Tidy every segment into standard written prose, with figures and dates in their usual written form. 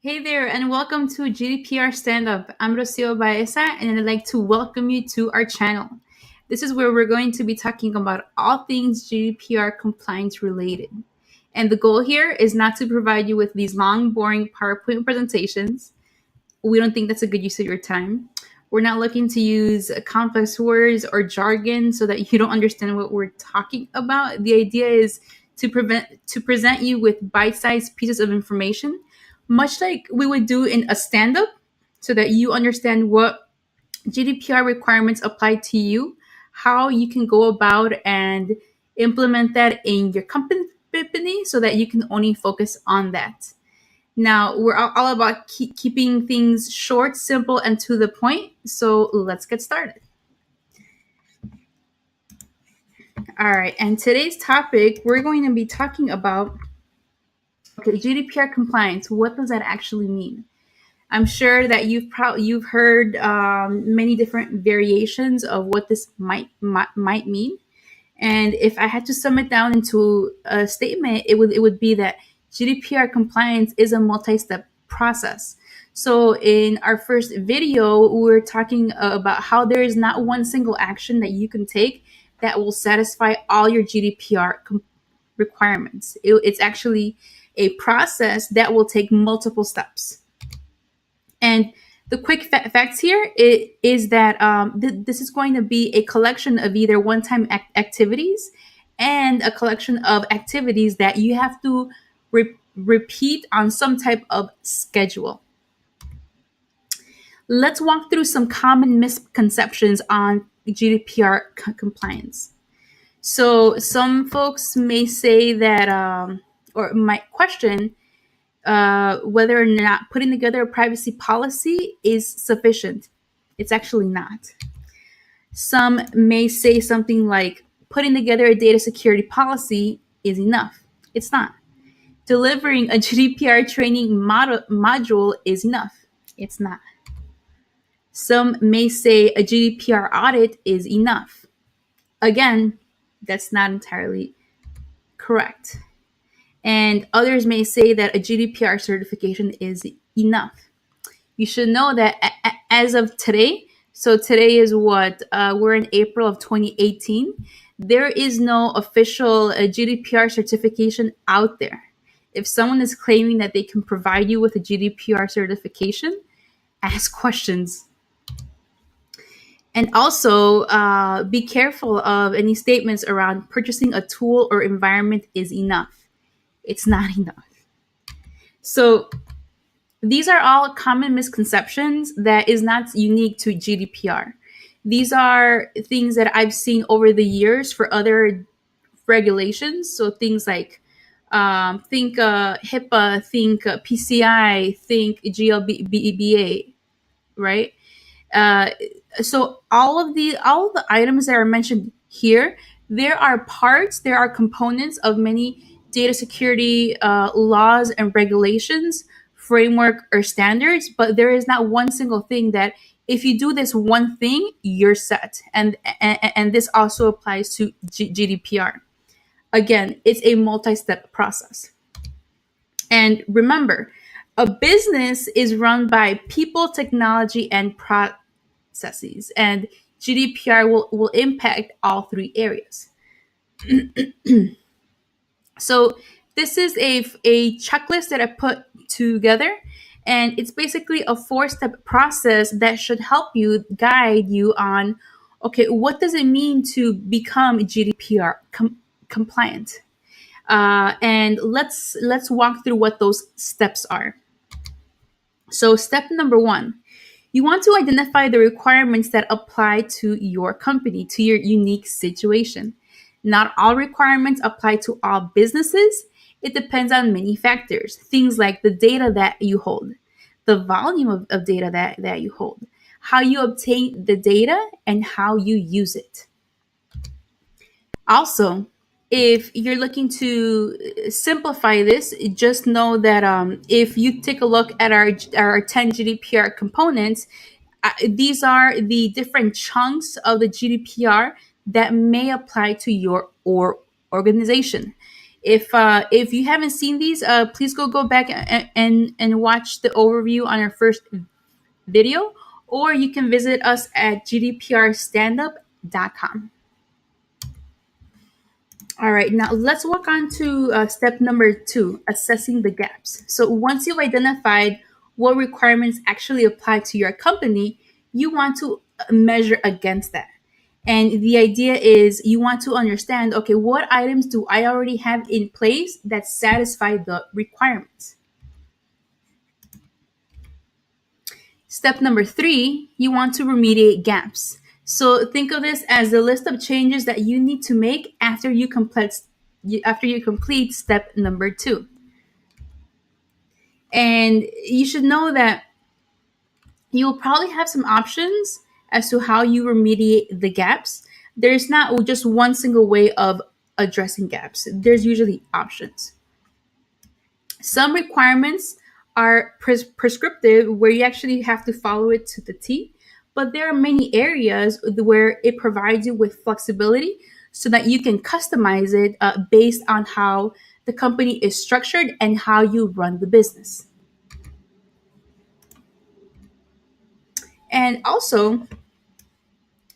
Hey there, and welcome to GDPR Stand Up. I'm Rocio Baeza, and I'd like to welcome you to our channel. This is where we're going to be talking about all things GDPR compliance related. And the goal here is not to provide you with these long, boring PowerPoint presentations. We don't think that's a good use of your time. We're not looking to use complex words or jargon so that you don't understand what we're talking about. The idea is to present you with bite-sized pieces of information, much like we would do in a stand-up, so that you understand what GDPR requirements apply to you, how you can go about and implement that in your company so that you can only focus on that. Now, we're all about keeping things short, simple, and to the point. So let's get started. All right. And today's topic, we're going to be talking about GDPR compliance. What does that actually mean? I'm sure that you've heard many different variations of what this might mean. And if I had to sum it down into a statement, it would be that GDPR compliance is a multi-step process. So in our first video, we were talking about how there is not one single action that you can take that will satisfy all your GDPR requirements. It's actually a process that will take multiple steps. And the quick facts here is that this is going to be a collection of either one-time activities and a collection of activities that you have to repeat on some type of schedule. Let's walk through some common misconceptions on GDPR compliance. So some folks may say that, or might question whether or not putting together a privacy policy is sufficient. It's actually not. Some may say something like putting together a data security policy is enough. It's not. Delivering a GDPR training module is enough. It's not. Some may say a GDPR audit is enough. Again, that's not entirely correct. And others may say that a GDPR certification is enough. You should know that as of today, so today is what we're in April of 2018. There is no official GDPR certification out there. If someone is claiming that they can provide you with a GDPR certification, ask questions. And also be careful of any statements around purchasing a tool or environment is enough. It's not enough. So these are all common misconceptions that is not unique to GDPR. These are things that I've seen over the years for other regulations. So things like think HIPAA, think PCI, think GLBA, right? Uh, so all of the items that are mentioned here, there are components of many data security laws and regulations, framework or standards, but there is not one single thing that if you do this one thing, you're set. And this also applies to GDPR. Again, it's a multi-step process. And remember, a business is run by people, technology, and processes, and GDPR will impact all three areas. So this is a checklist that I put together, and it's basically a four-step process that should help you guide you on, okay, what does it mean to become GDPR compliant? And let's walk through what those steps are. So step number one, you want to identify the requirements that apply to your company, to your unique situation. Not all requirements apply to all businesses. It depends on many factors, things like the data that you hold, the volume of data that you hold, how you obtain the data, and how you use it. Also, if you're looking to simplify this, just know that if you take a look at our 10 GDPR components, these are the different chunks of the GDPR that may apply to your organization. If you haven't seen these, please go back and watch the overview on our first video, or you can visit us at gdprstandup.com. All right, now let's walk on to step number 2, assessing the gaps. So once you've identified what requirements actually apply to your company, you want to measure against that. And the idea is you want to understand, okay, what items do I already have in place that satisfy the requirements? Step number 3, you want to remediate gaps. So think of this as the list of changes that you need to make after you complete step number 2. And you should know that you will probably have some options as to how you remediate the gaps. There's not just one single way of addressing gaps. There's usually options. Some requirements are prescriptive, where you actually have to follow it to the T, but there are many areas where it provides you with flexibility so that you can customize it based on how the company is structured and how you run the business. And also,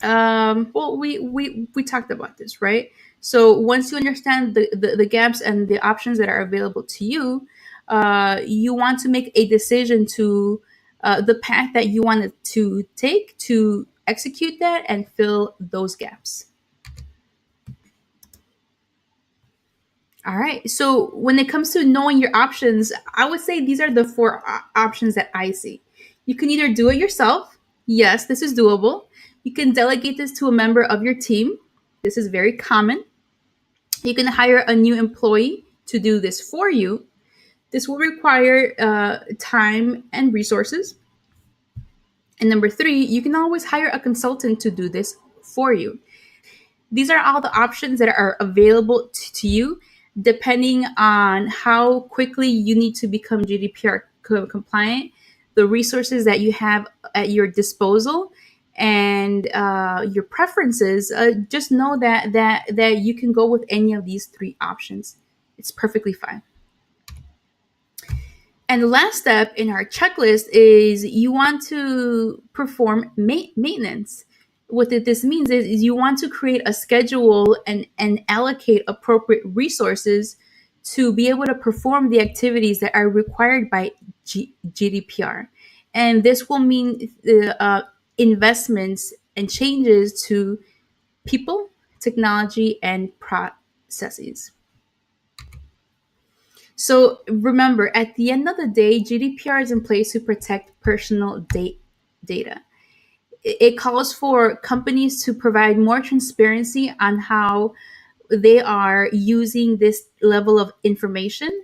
well, we talked about this, right? So once you understand the gaps and the options that are available to you, you want to make a decision to the path that you want to take to execute that and fill those gaps. All right. So when it comes to knowing your options, I would say these are the 4 options that I see. You can either do it yourself. Yes, this is doable. You can delegate this to a member of your team. This is very common. You can hire a new employee to do this for you. This will require time and resources. And number 3, you can always hire a consultant to do this for you. These are all the options that are available to you, depending on how quickly you need to become GDPR compliant, the resources that you have at your disposal, and your preferences. Just know that you can go with any of these 3 options. It's perfectly fine. And the last step in our checklist is you want to perform maintenance. What this means is you want to create a schedule and allocate appropriate resources to be able to perform the activities that are required by GDPR. And this will mean investments and changes to people, technology, and processes. So remember, at the end of the day, GDPR is in place to protect personal data. It calls for companies to provide more transparency on how they are using this level of information,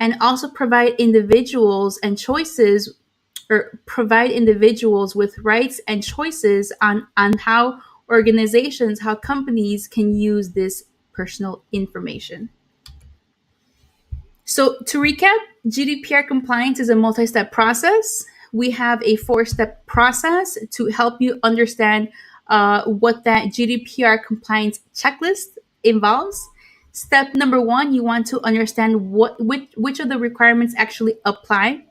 and also provide individuals with rights and choices on how companies can use this personal information. So, to recap, GDPR compliance is a multi step process. We have a 4-step process to help you understand what that GDPR compliance checklist involves. Step number 1, you want to understand which of the requirements actually apply.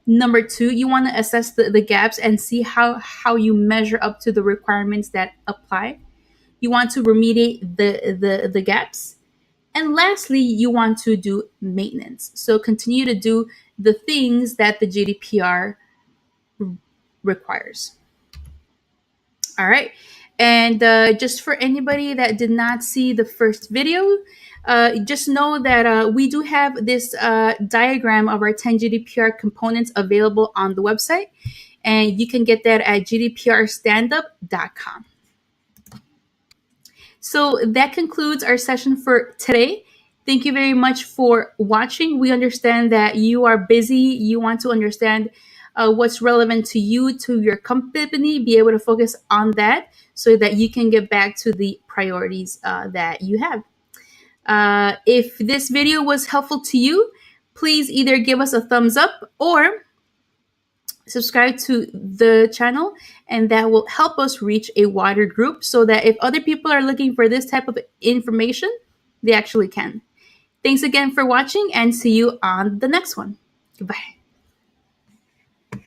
Number 2, you want to assess the gaps and see how you measure up to the requirements that apply. You want to remediate the gaps. And lastly, you want to do maintenance. So continue to do the things that the GDPR requires. All right. And just for anybody that did not see the first video, just know that we do have this diagram of our 10 GDPR components available on the website. And you can get that at gdprstandup.com. So that concludes our session for today. Thank you very much for watching. We understand that you are busy. You want to understand what's relevant to you, to your company, be able to focus on that so that you can get back to the priorities that you have. If this video was helpful to you, please either give us a thumbs up or subscribe to the channel, and that will help us reach a wider group so that if other people are looking for this type of information, they actually can. Thanks again for watching and see you on the next one. Goodbye.